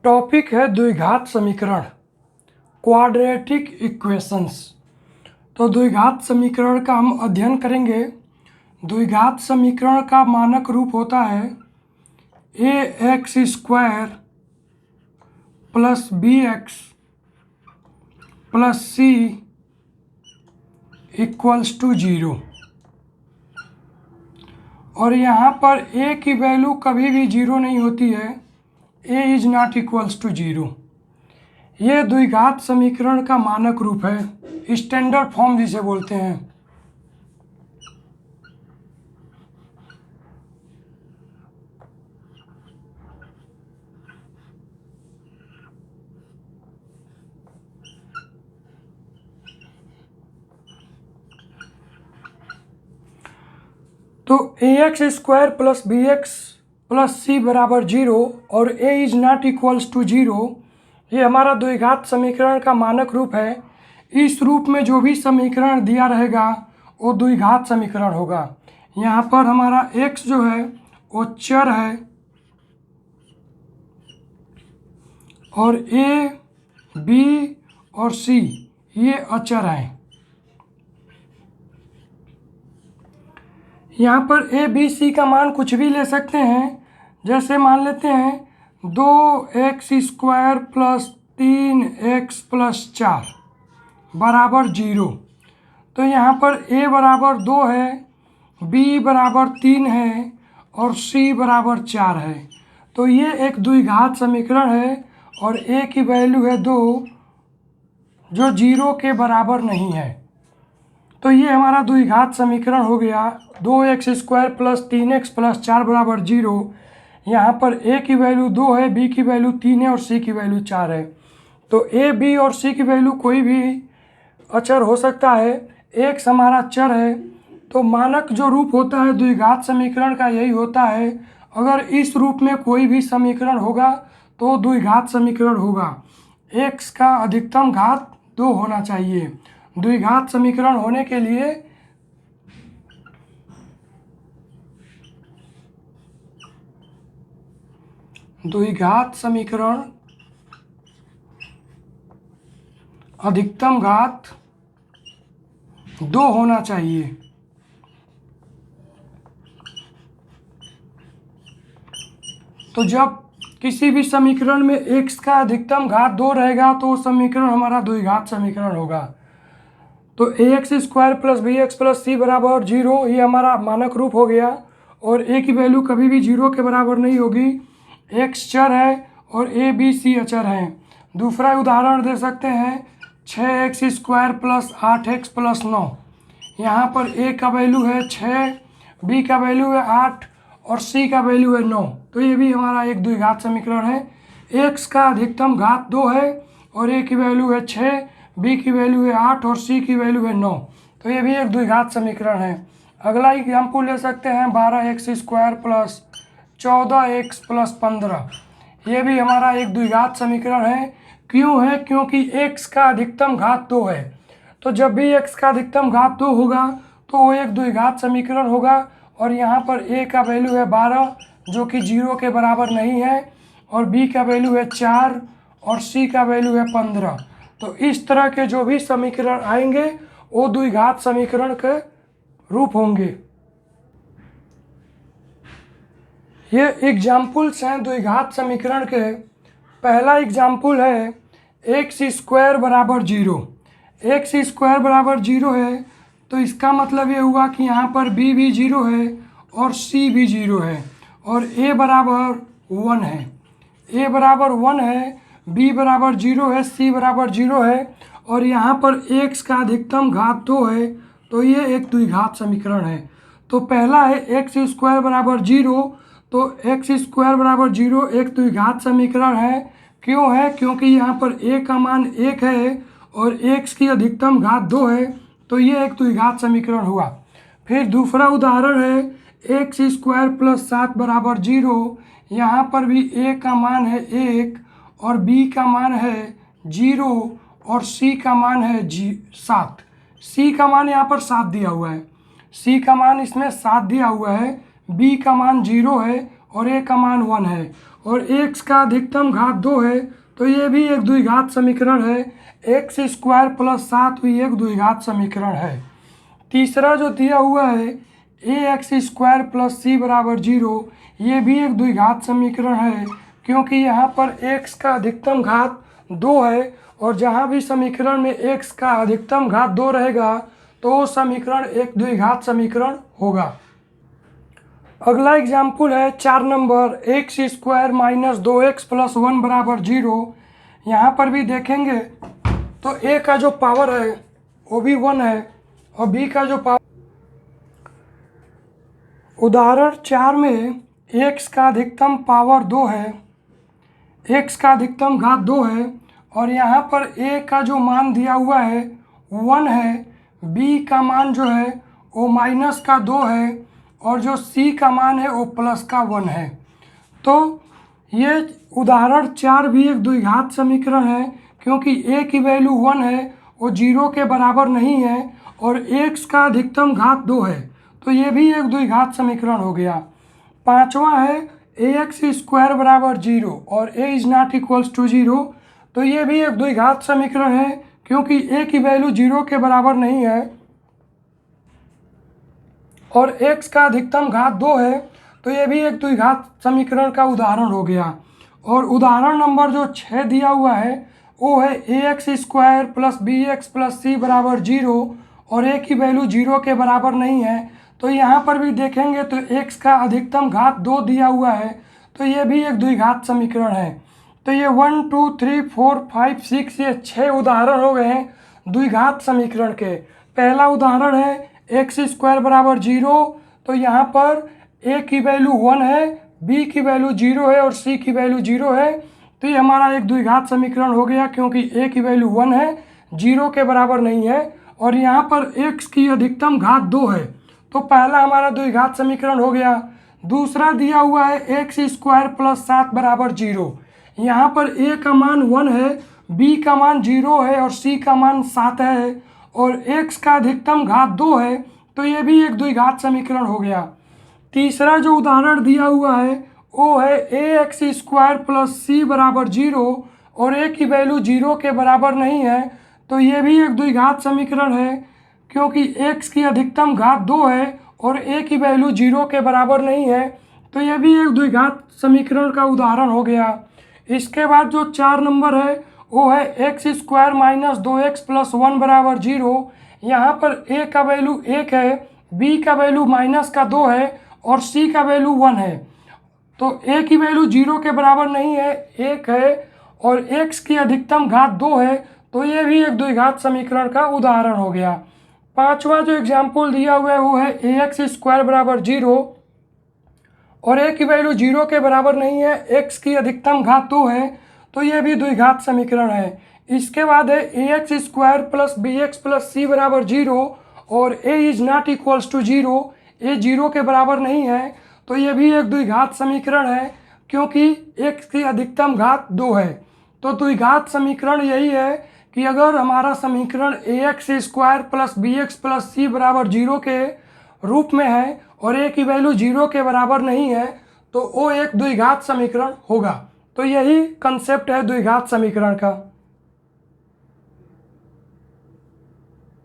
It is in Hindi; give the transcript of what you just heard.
टॉपिक है द्विघात समीकरण, क्वाड्रेटिक इक्वेशंस। तो द्विघात समीकरण का हम अध्ययन करेंगे। द्विघात समीकरण का मानक रूप होता है ax² plus bx plus c equals to 0। और यहाँ पर a की वैल्यू कभी भी 0 नहीं होती है, a is not equals to 0। ये द्विघात समीकरण का मानक रूप है, स्टैंडर्ड फॉर्म जिसे बोलते हैं। तो ax² plus bx plus c बराबर 0 और a is not equals to 0, ये हमारा द्विघात समीकरण का मानक रूप है। इस रूप में जो भी समीकरण दिया रहेगा वो द्विघात समीकरण होगा। यहाँ पर हमारा x जो है वो चर है और a, b और c ये अचर हैं। यहाँ पर a, b, c का मान कुछ भी ले सकते हैं। जैसे मान लेते हैं 2x² प्लस 3x प्लस 4 बराबर 0। तो यहाँ पर a बराबर 2 है, b बराबर 3 है और c बराबर 4 है। तो ये एक द्विघात समीकरण है और a की वैल्यू है 2 जो 0 के बराबर नहीं है। तो ये हमारा द्विघात समीकरण हो गया। 2x² प्लस 3x प्लस 4 बराबर 0। यहाँ पर a की वैल्यू 2 है, b की वैल्यू 3 है और c की वैल्यू 4 है। तो a, b और c की वैल्यू कोई भी अचर हो सकता है, x हमारा चर है। तो मानक जो रूप होता है द्विघात समीकरण का यही होता है। अगर इस रूप में कोई भी समीकरण होगा तो द्विघात समीकरण होगा। x का अधिकतम घात 2 होना चाहिए। द्विघात समीकरण होने के लिए द्विघात समीकरण अधिकतम घात 2 होना चाहिए। तो जब किसी भी समीकरण में x का अधिकतम घात 2 रहेगा तो वो समीकरण हमारा द्विघात समीकरण होगा। तो ax² plus bx plus c बराबर 0 ये हमारा मानक रूप हो गया। और a की वैल्यू कभी भी 0 के बराबर नहीं होगी। x चर है और a, b, c अचर हैं। दूसरा उदाहरण दे सकते हैं 6x² प्लस 8x प्लस 9। यहाँ पर a का वैल्यू है 6, b का वैल्यू है 8 और c का वैल्यू है 9। तो ये भी हमारा एक द्विघात समीकरण है। x का अधिकतम घात 2 है और a की वैल्यू है 6, b की वैल्यू है 8 और c की वैल्यू है 9। तो ये भी एक द्विघात समीकरण है। अगला एग्जाम्पल ले सकते हैं 12x² प्लस 14x प्लस 15। ये भी हमारा एक द्विघात समीकरण है। क्यों है? क्योंकि x का अधिकतम घात 2 है। तो जब भी x का अधिकतम घात 2 होगा तो वो एक द्विघात समीकरण होगा। और यहाँ पर a का वैल्यू है 12 जो कि 0 के बराबर नहीं है और b का वैल्यू है 4 और c का वैल्यू है 15। तो इस तरह के जो भी समीकरण आएंगे वो द्विघात समीकरण के रूप होंगे। ये एग्जाम्पल्स हैं द्विघात समीकरण के। पहला एग्जाम्पल है x² बराबर 0। x² बराबर 0 है तो इसका मतलब ये हुआ कि यहाँ पर b भी 0 है और c भी 0 है और a बराबर 1 है। a बराबर 1 है, b बराबर 0 है, c बराबर 0 है और यहाँ पर x का अधिकतम घात 2 है। तो ये एक द्विघात समीकरण है। तो पहला है x² बराबर 0। तो x² बराबर 0 एक द्विघात समीकरण है। क्यों है? क्योंकि यहाँ पर a का मान 1 है और x की अधिकतम घात 2 है। तो ये एक द्विघात समीकरण हुआ। फिर दूसरा उदाहरण है x² प्लस 7 बराबर 0। यहाँ पर भी a का मान है 1 और b का मान है 0 और c का मान है 7। c का मान यहाँ पर 7 दिया हुआ है, c का मान इसमें 7 दिया हुआ है, b का मान 0 है और a का मान 1 है और x का अधिकतम घात 2 है, तो ये भी एक द्विघात समीकरण है। x स्क्वायर प्लस 7 भी एक द्विघात समीकरण है। तीसरा जो दिया हुआ है ax स्क्वायर प्लस c बराबर 0, ये भी एक द्विघात समीकरण है, क्योंकि यहाँ पर x का अधिकतम घात 2 है और जहाँ भी समीकरण में x का अधिकतम घात 2 रहेगा तो वो समीकरण एक द्विघात समीकरण होगा। अगला एग्जाम्पल है 4 number, x square minus 2x plus 1 बराबर 0। यहाँ पर भी देखेंगे तो a का जो पावर है वो भी 1 है और b का जो पावर, उदाहरण 4 में x का अधिकतम पावर 2 है, x का अधिकतम घात 2 है और यहाँ पर a का जो मान दिया हुआ है 1 है, b का मान जो है वो माइनस का 2 है और जो c का मान है वो प्लस का 1 है। तो ये उदाहरण 4 भी एक द्विघात समीकरण है, क्योंकि a की वैल्यू 1 है, वो 0 के बराबर नहीं है और x का अधिकतम घात 2 है, तो ये भी एक द्विघात समीकरण हो गया। पांचवा है ax स्क्वायर बराबर 0 और a is not equals to 0, तो ये भी एक द्विघात समीकरण है, क्योंकि a की वैल्यू 0 के बराबर नहीं है और x का अधिकतम घात 2 है, तो ये भी एक द्विघात समीकरण का उदाहरण हो गया। और उदाहरण नंबर जो 6 दिया हुआ है वो है ax square plus bx plus c बराबर 0 और a की वैल्यू 0 के बराबर नहीं है, तो यहाँ पर भी देखेंगे तो x का अधिकतम घात 2 दिया हुआ है, तो ये भी एक द्विघात समीकरण है। तो ये 1 2 3 4 5 6 ये 6 उदाहरण हो गए हैं द्विघात समीकरण के। पहला उदाहरण है x स्क्वायर बराबर 0, तो यहाँ पर a की वैल्यू 1 है, b की वैल्यू 0 है और c की वैल्यू 0 है, तो ये हमारा एक द्विघात समीकरण हो गया, क्योंकि a की वैल्यू 1 है, 0 के बराबर नहीं है और यहाँ पर x की अधिकतम घात 2 है, तो पहला हमारा द्विघात समीकरण हो गया। दूसरा दिया हुआ है x स्क्वायर प्लस 7 बराबर 0। यहाँ पर a का मान 1 है, b का मान 0 है और c का मान 7 है और x का अधिकतम घात 2 है, तो ये भी एक द्विघात समीकरण हो गया। तीसरा जो उदाहरण दिया हुआ है वो है ax स्क्वायर प्लस c बराबर 0 और a की वैल्यू 0 के बराबर नहीं है, तो ये भी एक द्विघात समीकरण है, क्योंकि x की अधिकतम घात 2 है और a की वैल्यू 0 के बराबर नहीं है, तो ये भी एक द्विघात समीकरण का उदाहरण हो गया। इसके बाद जो 4 नंबर है वो है x square minus 2x plus 1 बराबर 0। यहाँ पर a का वैल्यू 1 है, b का वैल्यू माइनस का 2 है और c का वैल्यू 1 है, तो a की वैल्यू 0 के बराबर नहीं है, 1 है और x की अधिकतम घात 2 है, तो ये भी एक द्विघात समीकरण का उदाहरण हो गया। पांचवा जो एग्जाम्पल दिया हुआ है वो है ax स्क्वायर बराबर 0 और a की वैल्यू 0 के बराबर नहीं है, x की अधिकतम घात 2 है, तो ये भी द्विघात समीकरण है। इसके बाद है ax square plus bx plus c बराबर 0 और a is not equals to 0, a 0 के बराबर नहीं है, तो ये भी एक द्विघात समीकरण है, क्योंकि x की अधिकतम घात 2 है। तो द्विघात समीकरण यही है कि अगर हमारा समीकरण ax square plus bx plus c बराबर 0 के रूप में है और a की वैल्यू 0 के बराबर नहीं है, तो वो एक द्विघात समीकरण होगा। तो यही कंसेप्ट है द्विघात समीकरण का।